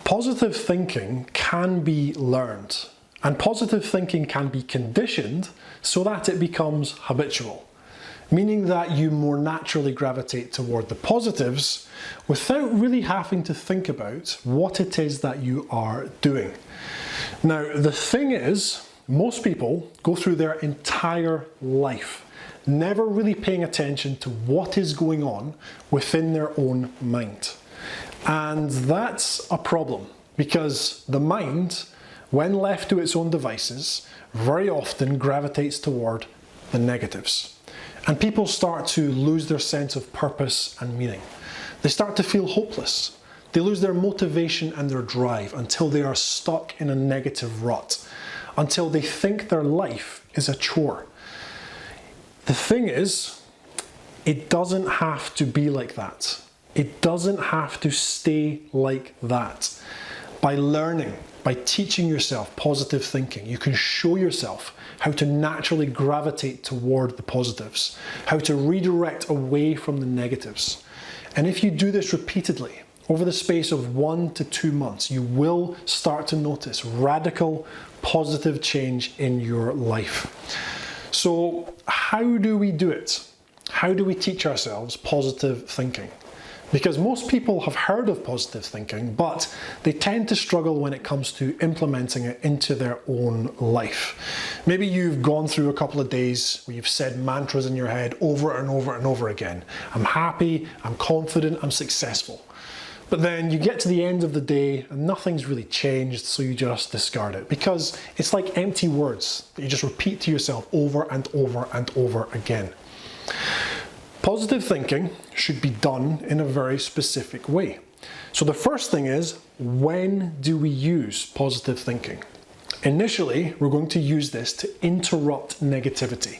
Positive thinking can be learned, and positive thinking can be conditioned so that it becomes habitual, meaning that you more naturally gravitate toward the positives without really having to think about what it is that you are doing. Now, the thing is, most people go through their entire life never really paying attention to what is going on within their own mind. And that's a problem, because the mind, when left to its own devices, very often gravitates toward the negatives. And people start to lose their sense of purpose and meaning. They start to feel hopeless. They lose their motivation and their drive until they are stuck in a negative rut, until they think their life is a chore. The thing is, it doesn't have to be like that. It doesn't have to stay like that. By learning, by teaching yourself positive thinking, you can show yourself how to naturally gravitate toward the positives, how to redirect away from the negatives. And if you do this repeatedly, over the space of 1 to 2 months, you will start to notice radical positive change in your life. So how do we do it? How do we teach ourselves positive thinking? Because most people have heard of positive thinking, but they tend to struggle when it comes to implementing it into their own life. Maybe you've gone through a couple of days where you've said mantras in your head over and over and over again. I'm happy, I'm confident, I'm successful. But then you get to the end of the day and nothing's really changed, so you just discard it, because it's like empty words that you just repeat to yourself over and over and over again. Positive thinking should be done in a very specific way. So the first thing is, when do we use positive thinking? Initially, we're going to use this to interrupt negativity.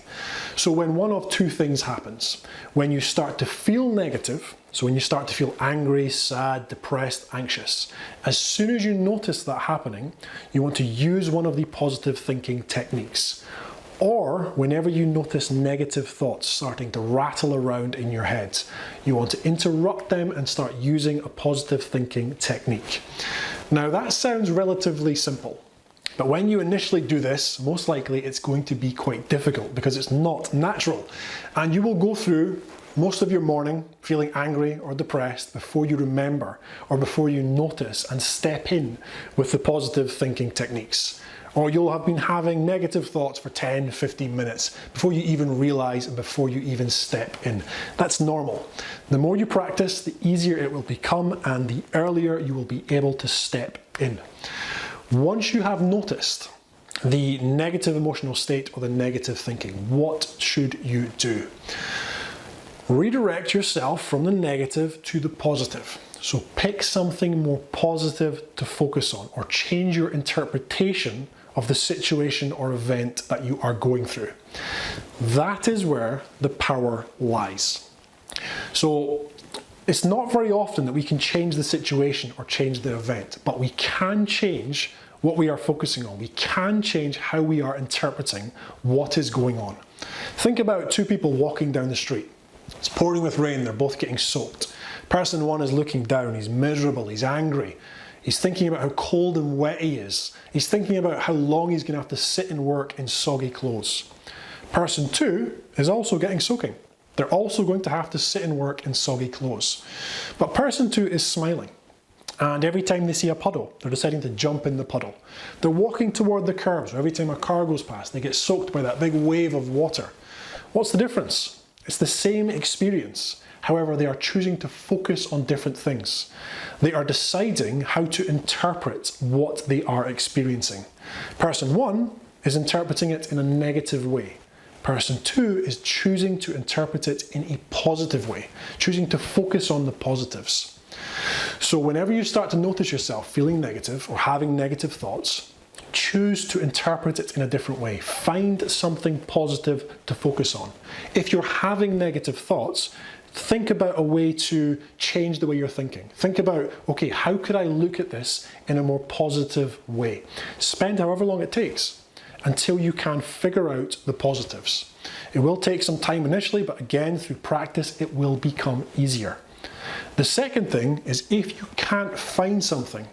So when one of two things happens, when you start to feel negative, so when you start to feel angry, sad, depressed, anxious, as soon as you notice that happening, you want to use one of the positive thinking techniques. Or whenever you notice negative thoughts starting to rattle around in your head, you want to interrupt them and start using a positive thinking technique. Now that sounds relatively simple, but when you initially do this, most likely it's going to be quite difficult because it's not natural. And you will go through most of your morning feeling angry or depressed before you remember or before you notice and step in with the positive thinking techniques. Or you'll have been having negative thoughts for 10, 15 minutes before you even realize and before you even step in. That's normal. The more you practice, the easier it will become and the earlier you will be able to step in. Once you have noticed the negative emotional state or the negative thinking, what should you do? Redirect yourself from the negative to the positive. So pick something more positive to focus on, or change your interpretation of the situation or event that you are going through. That is where the power lies. So it's not very often that we can change the situation or change the event, but we can change what we are focusing on. We can change how we are interpreting what is going on. Think about two people walking down the street. It's pouring with rain, they're both getting soaked. Person one is looking down, he's miserable, he's angry. He's thinking about how cold and wet he is. He's thinking about how long he's going to have to sit and work in soggy clothes. Person two is also getting soaking. They're also going to have to sit and work in soggy clothes. But person two is smiling. And every time they see a puddle, they're deciding to jump in the puddle. They're walking toward the curb, so every time a car goes past, they get soaked by that big wave of water. What's the difference? It's the same experience. However, they are choosing to focus on different things. They are deciding how to interpret what they are experiencing. Person one is interpreting it in a negative way. Person two is choosing to interpret it in a positive way, choosing to focus on the positives. So whenever you start to notice yourself feeling negative or having negative thoughts, choose to interpret it in a different way. Find something positive to focus on. If you're having negative thoughts, think about a way to change the way you're thinking. Think about, okay, how could I look at this in a more positive way? Spend however long it takes until you can figure out the positives. It will take some time initially, but again, through practice, it will become easier. The second thing is, if you can't find something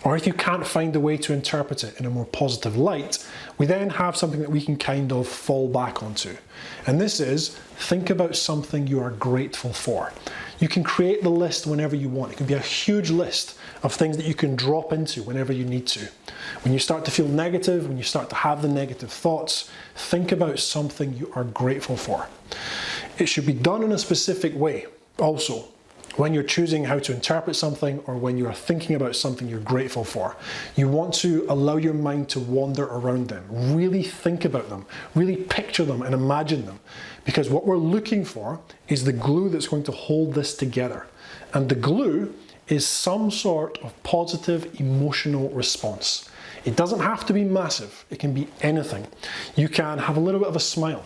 Or if you can't find a way to interpret it in a more positive light, we then have something that we can kind of fall back onto. And this is, think about something you are grateful for. You can create the list whenever you want. It can be a huge list of things that you can drop into whenever you need to. When you start to feel negative, when you start to have the negative thoughts, think about something you are grateful for. It should be done in a specific way also. When you're choosing how to interpret something or when you are thinking about something you're grateful for, you want to allow your mind to wander around them. Really think about them, really picture them and imagine them. Because what we're looking for is the glue that's going to hold this together. And the glue is some sort of positive emotional response. It doesn't have to be massive, it can be anything. You can have a little bit of a smile.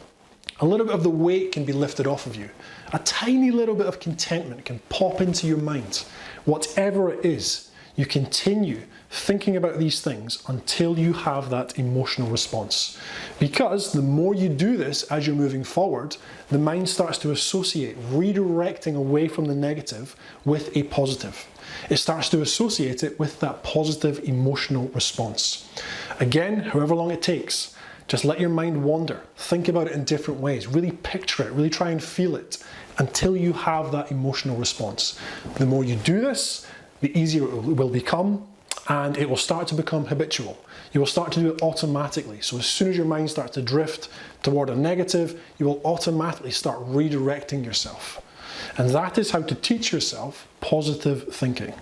A little bit of the weight can be lifted off of you. A tiny little bit of contentment can pop into your mind. Whatever it is, you continue thinking about these things until you have that emotional response. Because the more you do this as you're moving forward, the mind starts to associate redirecting away from the negative with a positive. It starts to associate it with that positive emotional response. Again, however long it takes, just let your mind wander. Think about it in different ways. Really picture it. Really try and feel it until you have that emotional response. The more you do this, the easier it will become, and it will start to become habitual. You will start to do it automatically. So as soon as your mind starts to drift toward a negative, you will automatically start redirecting yourself. And that is how to teach yourself positive thinking.